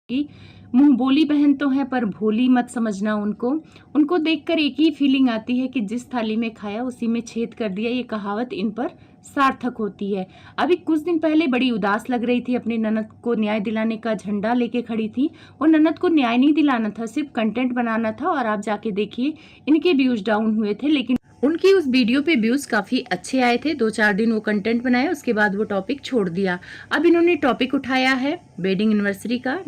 कि मुंह बोली बहन तो है पर भोली मत समझना उनको। उनको देखकर एक ही फीलिंग आती है कि जिस थाली में खाया उसी में छेद कर दिया। ये कहावत इन पर सार्थक होती है। अभी कुछ दिन पहले बड़ी उदास लग रही थी, अपनी ननद को न्याय दिलाने का झंडा लेके खड़ी थी। और ननद को न्याय नहीं दिलाना था, सिर्फ कंटेंट बनाना था। और आप जाके देखिए इनके व्यूज डाउन हुए थे, लेकिन उनकी उस वीडियो पे व्यूज काफी अच्छे आए थे। 2-4 दिन वो कंटेंट बनाए, उसके बाद वो टॉपिक छोड़ दिया। अब इन्होंने टॉपिक उठाया है वेडिंग एनिवर्सरी का।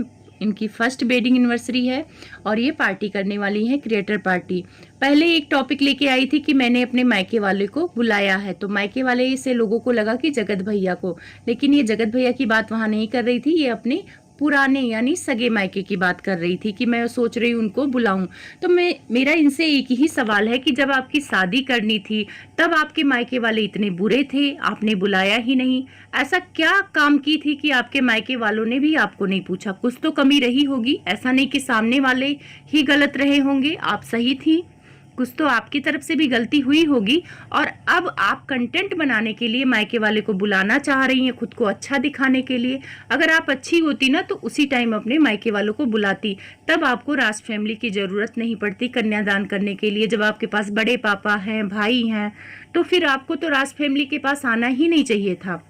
इनकी फर्स्ट वेडिंग एनिवर्सरी है और ये पार्टी करने वाली है, क्रिएटर पार्टी। पहले एक टॉपिक लेके आई थी कि मैंने अपने मायके वाले को बुलाया है, तो मायके वाले से लोगों को लगा कि जगत भैया को, लेकिन ये जगत भैया की बात वहां नहीं कर रही थी। ये अपने पुराने यानी सगे मायके की बात कर रही थी कि मैं सोच रही हूँ उनको बुलाऊं। तो मेरा इनसे एक ही सवाल है कि जब आपकी शादी करनी थी तब आपके मायके वाले इतने बुरे थे, आपने बुलाया ही नहीं। ऐसा क्या काम की थी कि आपके मायके वालों ने भी आपको नहीं पूछा? कुछ तो कमी रही होगी, ऐसा नहीं कि सामने वाले ही गलत रहे होंगे, आप सही थी। कुछ तो आपकी तरफ से भी गलती हुई होगी। और अब आप कंटेंट बनाने के लिए मायके वाले को बुलाना चाह रही हैं, खुद को अच्छा दिखाने के लिए। अगर आप अच्छी होती ना तो उसी टाइम अपने मायके वालों को बुलाती, तब आपको राज फैमिली की जरूरत नहीं पड़ती कन्यादान करने के लिए। जब आपके पास बड़े पापा हैं, भाई हैं, तो फिर आपको तो राज फैमिली के पास आना ही नहीं चाहिए था।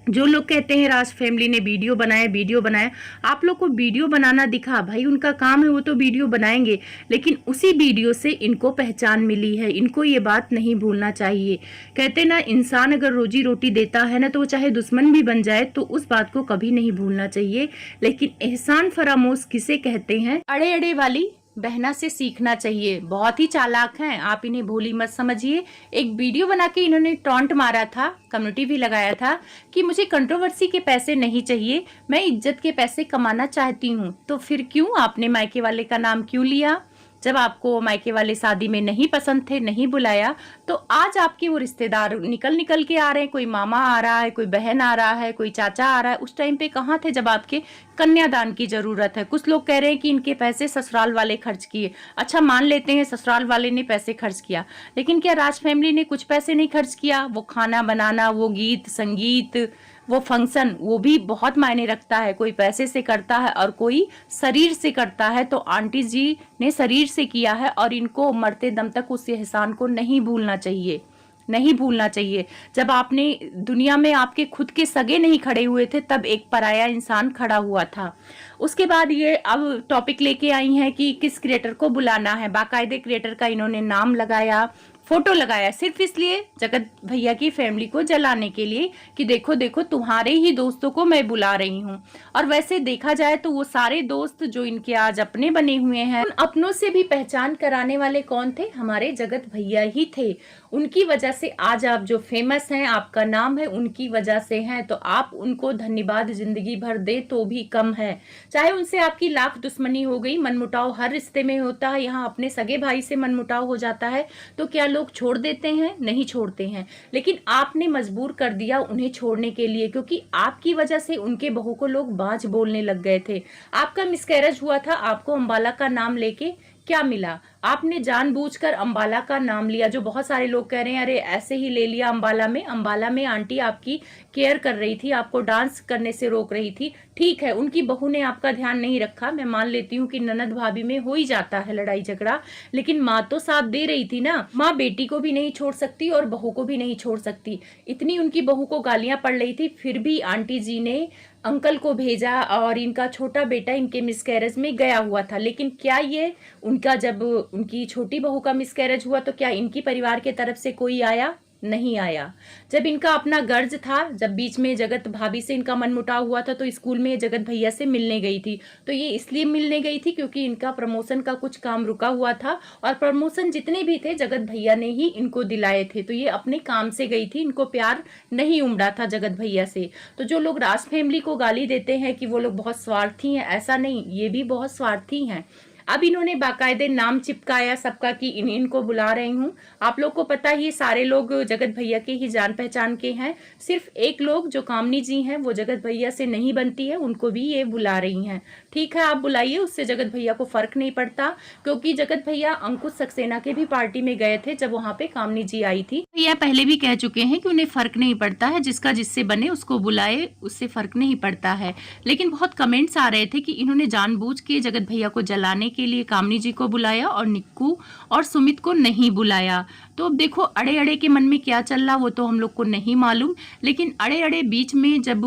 जो लोग कहते हैं राज फैमिली ने वीडियो बनाया, आप लोग को वीडियो बनाना दिखा, भाई उनका काम है, वो तो वीडियो बनाएंगे। लेकिन उसी वीडियो से इनको पहचान मिली है, इनको ये बात नहीं भूलना चाहिए। कहते ना, इंसान अगर रोजी रोटी देता है ना तो वो चाहे दुश्मन भी बन जाए तो उस बात को कभी नहीं भूलना चाहिए। लेकिन एहसान फरामोश किसे कहते हैं? अड़े अड़े वाली बहना से सीखना चाहिए। बहुत ही चालाक हैं, आप इन्हें भोली मत समझिए। एक वीडियो बना के इन्होंने टॉन्ट मारा था, कम्युनिटी भी लगाया था कि मुझे कंट्रोवर्सी के पैसे नहीं चाहिए, मैं इज्जत के पैसे कमाना चाहती हूँ। तो फिर क्यों आपने मायके वाले का नाम क्यों लिया? जब आपको मायके वाले शादी में नहीं पसंद थे, नहीं बुलाया, तो आज आपके वो रिश्तेदार निकल निकल के आ रहे हैं। कोई मामा आ रहा है, कोई बहन आ रहा है, कोई चाचा आ रहा है। उस टाइम पे कहाँ थे जब आपके कन्यादान की जरूरत है? कुछ लोग कह रहे हैं कि इनके पैसे ससुराल वाले खर्च किए। अच्छा, मान लेते हैं ससुराल वाले ने पैसे खर्च किया, लेकिन क्या राज फैमिली ने कुछ पैसे नहीं खर्च किया? वो खाना बनाना, वो गीत संगीत, वो फंक्शन, वो भी बहुत मायने रखता है। कोई पैसे से करता है और कोई शरीर से करता है। तो आंटी जी ने शरीर से किया है और इनको मरते दम तक उस एहसान को नहीं भूलना चाहिए, नहीं भूलना चाहिए। जब आपने दुनिया में आपके खुद के सगे नहीं खड़े हुए थे, तब एक पराया इंसान खड़ा हुआ था। उसके बाद ये अब टॉपिक लेके आई हैं कि किस क्रिएटर को बुलाना है। बाकायदे क्रिएटर का इन्होंने नाम लगाया, फोटो लगाया, सिर्फ इसलिए जगत भैया की फैमिली को जलाने के लिए कि देखो देखो तुम्हारे ही दोस्तों को मैं बुला रही हूँ। और वैसे देखा जाए तो वो सारे दोस्त जो इनके आज अपने बने हुए हैं, उन अपनों से भी पहचान कराने वाले कौन थे? हमारे जगत भैया ही थे। उनकी वजह से आज आप जो फेमस हैं, आपका नाम है, उनकी वजह से हैं। तो आप उनको धन्यवाद जिंदगी भर दे तो भी कम है। चाहे उनसे आपकी लाख दुश्मनी हो गई, मनमुटाव हर रिश्ते में होता है। यहाँ अपने सगे भाई से मनमुटाव हो जाता है तो क्या लोग छोड़ देते हैं? नहीं छोड़ते हैं। लेकिन आपने मजबूर कर दिया उन्हें छोड़ने के लिए, क्योंकि आपकी वजह से उनके बहू को लोग बाज बोलने लग गए थे। आपका मिसकैरेज हुआ था, आपको अंबाला का नाम लेके क्या मिला? आपने जानबूझकर अंबाला का नाम लिया। जो बहुत सारे लोग कह रहे हैं अरे ऐसे ही ले लिया अंबाला में आंटी आपकी केयर कर रही थी, आपको डांस करने से रोक रही थी। ठीक है, उनकी बहू ने आपका ध्यान नहीं रखा, मैं मान लेती हूँ कि ननद भाभी में हो ही जाता है लड़ाई झगड़ा, लेकिन माँ तो साथ दे रही थी ना। माँ बेटी को भी नहीं छोड़ सकती और बहू को भी नहीं छोड़ सकती। इतनी उनकी बहू को गालियां पड़ रही थी, फिर भी आंटी जी ने अंकल को भेजा और इनका छोटा बेटा इनके मिसकैरेज में गया हुआ था। लेकिन क्या ये उनका, जब उनकी छोटी बहू का मिसकैरेज हुआ तो क्या इनकी परिवार के तरफ से कोई आया? नहीं आया। जब इनका अपना गर्ज था, जब बीच में जगत भाभी से इनका मनमुटाव हुआ था, तो स्कूल में जगत भैया से मिलने गई थी। तो ये इसलिए मिलने गई थी क्योंकि इनका प्रमोशन का कुछ काम रुका हुआ था और प्रमोशन जितने भी थे जगत भैया ने ही इनको दिलाए थे। तो ये अपने काम से गई थी, इनको प्यार नहीं उमड़ा था जगत भैया से। तो जो लोग राज फैमिली को गाली देते हैं कि वो लोग बहुत स्वार्थी हैं, ऐसा नहीं, ये भी बहुत स्वार्थी हैं। अब इन्होंने बाकायदे नाम चिपकाया सबका कि इनको बुला रही हूँ। आप लोग को पता ही सारे लोग जगत भैया के ही जान पहचान के हैं। सिर्फ एक लोग जो कामनी जी हैं वो जगत भैया से नहीं बनती है, उनको भी ये बुला रही हैं। ठीक है, आप बुलाइए, उससे जगत भैया को फर्क नहीं पड़ता, क्योंकि जगत भैया अंकुश सक्सेना के भी पार्टी में गए थे जब वहां पे कामनी जी आई थी। भैया पहले भी कह चुके हैं कि उन्हें फर्क नहीं पड़ता है, जिसका जिससे बने उसको बुलाए, उससे फर्क नहीं पड़ता है। लेकिन बहुत कमेंट्स आ रहे थे कि इन्होंने जानबूझ के जगत भैया को जलाने के लिए कामनी जी को बुलाया और निक्कू और सुमित को नहीं बुलाया। तो अब देखो अड़े अड़े के मन में क्या चल रहा वो तो हम लोग को नहीं मालूम, लेकिन अड़े अड़े बीच में जब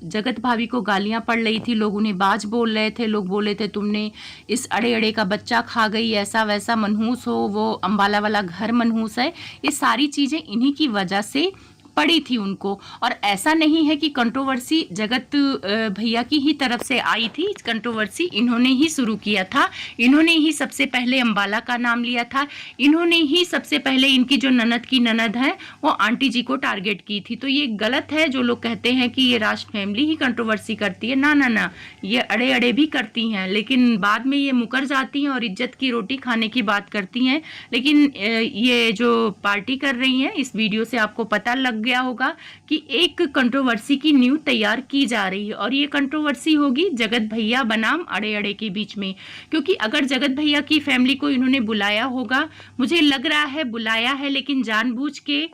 जगत भाभी को गालियां पड़ रही थी, लोग उन्हें बाज बोल रहे थे, लोग बोले थे तुमने इस अड़े अड़े का बच्चा खा गई, ऐसा वैसा, मनहूस हो, वो अंबाला वाला घर मनहूस है, ये सारी चीजें इन्हीं की वजह से पड़ी थी उनको। और ऐसा नहीं है कि कंट्रोवर्सी जगत भैया की ही तरफ से आई थी, कंट्रोवर्सी इन्होंने ही शुरू किया था, इन्होंने ही सबसे पहले अंबाला का नाम लिया था, इन्होंने ही सबसे पहले इनकी जो ननद की ननद है वो आंटी जी को टारगेट की थी। तो ये गलत है जो लोग कहते हैं कि ये राज फैमिली ही कंट्रोवर्सी करती है। ना ना ना, ये अड़े अड़े भी करती हैं, लेकिन बाद में ये मुकर जाती हैं और इज्जत की रोटी खाने की बात करती हैं। लेकिन ये जो पार्टी कर रही हैं, इस वीडियो से आपको पता लग गया होगा कि एक कंट्रोवर्सी की न्यू तैयार की जा रही है, और ये कंट्रोवर्सी होगी जगत भैया बनाम अड़े अड़े के बीच में। क्योंकि अगर जगत भैया की फैमिली को इन्होंने बुलाया होगा, मुझे लग रहा है बुलाया है, लेकिन जानबूझ के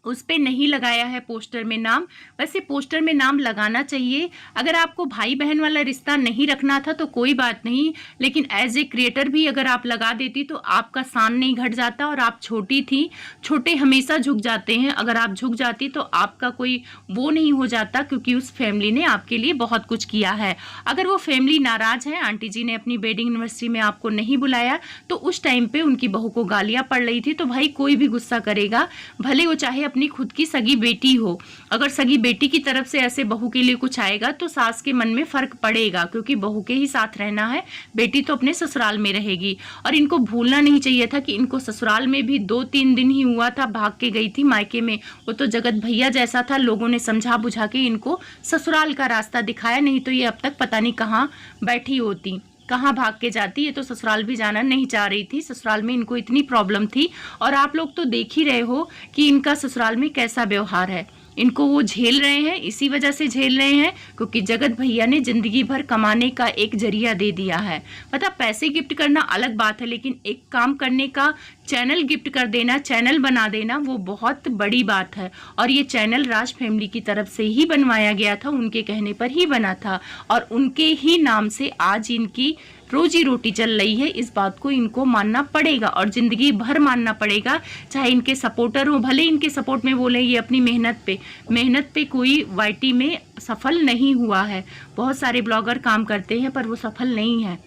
उस पे नहीं लगाया है पोस्टर में नाम। वैसे पोस्टर में नाम लगाना चाहिए। अगर आपको भाई बहन वाला रिश्ता नहीं रखना था तो कोई बात नहीं, लेकिन एज ए क्रिएटर भी अगर आप लगा देती तो आपका शान नहीं घट जाता। और आप छोटी थी, छोटे हमेशा झुक जाते हैं, अगर आप झुक जाती तो आपका कोई वो नहीं हो जाता, क्योंकि उस फैमिली ने आपके लिए बहुत कुछ किया है। अगर वो फैमिली नाराज है, आंटी जी ने अपनी वेडिंग एनिवर्सरी में आपको नहीं बुलाया तो उस टाइम पे उनकी बहू को गालियां पड़ रही थी, तो भाई कोई भी गुस्सा करेगा, भले वो चाहे अपनी खुद की सगी बेटी हो। अगर सगी बेटी की तरफ से ऐसे बहू के लिए कुछ आएगा तो सास के मन में फर्क पड़ेगा, क्योंकि बहू के ही साथ रहना है, बेटी तो अपने ससुराल में रहेगी। और इनको भूलना नहीं चाहिए था कि इनको ससुराल में भी 2-3 दिन ही हुआ था, भाग के गई थी मायके में, वो तो जगत भैया जैसा था, लोगों ने समझा बुझा के इनको ससुराल का रास्ता दिखाया, नहीं तो ये अब तक पता नहीं कहाँ बैठी होती, कहाँ भाग के जाती। ये तो ससुराल भी जाना नहीं चाह रही थी, ससुराल में इनको इतनी प्रॉब्लम थी। और आप लोग तो देख ही रहे हो कि इनका ससुराल में कैसा व्यवहार है, इनको वो झेल रहे हैं, इसी वजह से झेल रहे हैं क्योंकि जगत भैया ने जिंदगी भर कमाने का एक जरिया दे दिया है। पता, पैसे गिफ्ट करना अलग बात है, लेकिन एक काम करने का चैनल गिफ्ट कर देना, चैनल बना देना, वो बहुत बड़ी बात है। और ये चैनल राज फैमिली की तरफ से ही बनवाया गया था, उनके कहने पर ही बना था, और उनके ही नाम से आज इनकी रोजी रोटी चल रही है। इस बात को इनको मानना पड़ेगा और जिंदगी भर मानना पड़ेगा। चाहे इनके सपोर्टर हो, भले इनके सपोर्ट में बोले ये अपनी मेहनत पे कोई वाईटी में सफल नहीं हुआ है। बहुत सारे ब्लॉगर काम करते हैं पर वो सफल नहीं है।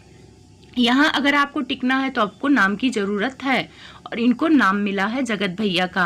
यहाँ अगर आपको टिकना है तो आपको नाम की ज़रूरत है, और इनको नाम मिला है जगत भैया का।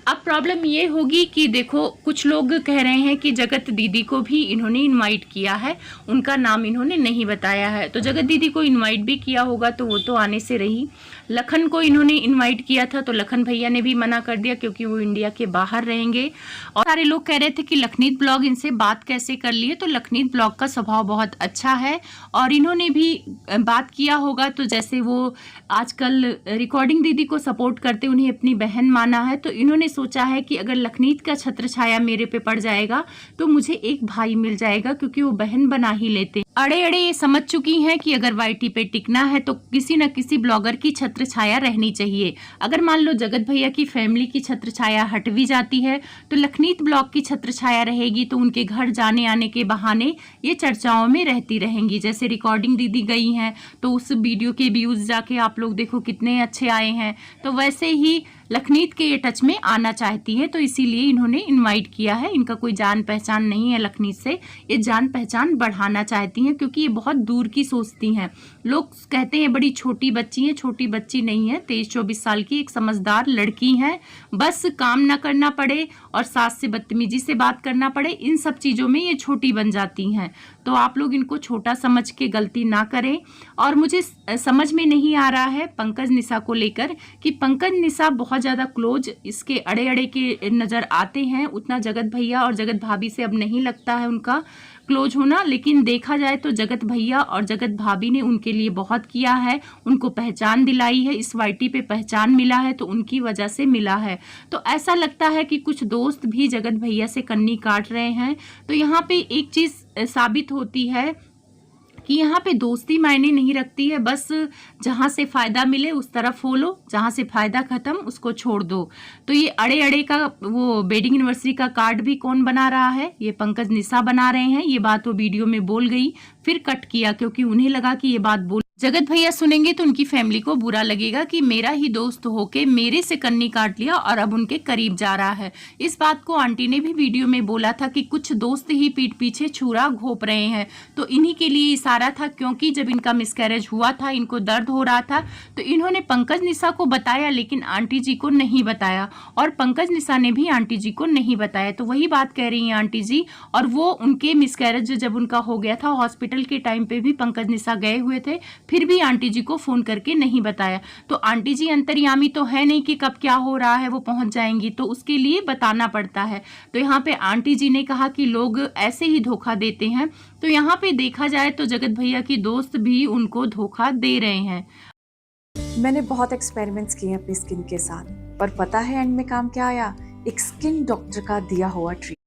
अब प्रॉब्लम ये होगी कि देखो, कुछ लोग कह रहे हैं कि जगत दीदी को भी इन्होंने इनवाइट किया है, उनका नाम इन्होंने नहीं बताया है। तो जगत दीदी को इनवाइट भी किया होगा तो वो तो आने से रही। लखन को इन्होंने इनवाइट किया था तो लखन भैया ने भी मना कर दिया, क्योंकि वो इंडिया के बाहर रहेंगे। और सारे लोग कह रहे थे कि लखनीत ब्लॉग इनसे बात कैसे कर लिए, तो लखनीत ब्लॉग का स्वभाव बहुत अच्छा है और इन्होंने भी बात किया होगा। तो जैसे वो आजकल रिकॉर्डिंग दीदी को सपोर्ट करते, उन्हें अपनी बहन माना है, तो इन्होंने सोचा है कि अगर लखनीत का छत्र छाया मेरे पे पड़ जाएगा तो मुझे एक भाई मिल जाएगा, क्योंकि वो बहन बना ही लेते। अड़े अड़े ये समझ चुकी हैं कि अगर वाईटी पे टिकना है तो किसी न किसी ब्लॉगर की छत्र छाया रहनी चाहिए। अगर मान लो जगत भैया की फैमिली की छत्र छाया हट भी जाती है तो लखनीत ब्लॉग की छत्र छाया रहेगी, तो उनके घर जाने आने के बहाने ये चर्चाओं में रहती रहेंगी। जैसे रिकॉर्डिंग दीदी गई हैं तो उस वीडियो के व्यूज जाके आप लोग देखो कितने अच्छे आए हैं, तो वैसे ही लखनीत के ये टच में आना चाहती है, तो इसीलिए इन्होंने इनवाइट किया है। इनका कोई जान पहचान नहीं है लखनीत से, ये जान पहचान बढ़ाना चाहती हैं, क्योंकि ये बहुत दूर की सोचती हैं। लोग कहते हैं बड़ी छोटी बच्ची है, छोटी बच्ची नहीं है, 23-24 साल की एक समझदार लड़की है। बस काम ना करना पड़े और सास से बदतमीजी से बात करना पड़े, इन सब चीज़ों में ये छोटी बन जाती हैं। तो आप लोग इनको छोटा समझ के गलती ना करें। और मुझे समझ में नहीं आ रहा है पंकज निशा को लेकर कि पंकज निशा बहुत ज़्यादा क्लोज इसके अड़े अड़े के नज़र आते हैं, उतना जगत भैया और जगत भाभी से अब नहीं लगता है उनका क्लोज होना। लेकिन देखा जाए तो जगत भैया और जगत भाभी ने उनके लिए बहुत किया है, उनको पहचान दिलाई है, इस वाईटी पे पहचान मिला है तो उनकी वजह से मिला है। तो ऐसा लगता है कि कुछ दोस्त भी जगत भैया से कन्नी काट रहे हैं। तो यहाँ पे एक चीज़ साबित होती है कि यहाँ पे दोस्ती मायने नहीं रखती है, बस जहाँ से फ़ायदा मिले उस तरफ हो लो, जहाँ से फ़ायदा ख़त्म उसको छोड़ दो। तो ये अड़े अड़े का वो वेडिंग एनिवर्सरी का कार्ड भी कौन बना रहा है, ये पंकज निशा बना रहे हैं। ये बात वो वीडियो में बोल गई, फिर कट किया क्योंकि उन्हें लगा कि ये बात बोल जगत भैया सुनेंगे तो उनकी फैमिली को बुरा लगेगा कि मेरा ही दोस्त होके मेरे से कन्नी काट लिया और अब उनके करीब जा रहा है। इस बात को आंटी ने भी वीडियो में बोला था कि कुछ दोस्त ही पीठ पीछे छुरा घोंप रहे हैं, तो इन्हीं के लिए इशारा था। क्योंकि जब इनका मिसकैरेज हुआ था, इनको दर्द हो रहा था, तो इन्होंने पंकज निशा को बताया लेकिन आंटी जी को नहीं बताया, और पंकज निशा ने भी आंटी जी को नहीं बताया। तो वही बात कह रही हैं आंटी जी। और वो उनके मिसकैरेज जब उनका हो गया था, हॉस्पिटल के टाइम पे भी पंकज निशा गए हुए थे, फिर भी आंटी जी को फोन करके नहीं बताया। तो आंटी जी अंतर्यामी तो है नहीं कि कब क्या हो रहा है वो पहुंच जाएंगी, तो उसके लिए बताना पड़ता है। तो यहाँ पे आंटी जी ने कहा कि लोग ऐसे ही धोखा देते हैं। तो यहाँ पे देखा जाए तो जगत भैया की दोस्त भी उनको धोखा दे रहे हैं। मैंने बहुत एक्सपेरिमेंट्स किए अपनी स्किन के साथ, पर पता है एंड में काम क्या आया? एक स्किन डॉक्टर का दिया हुआ ट्रीटमेंट।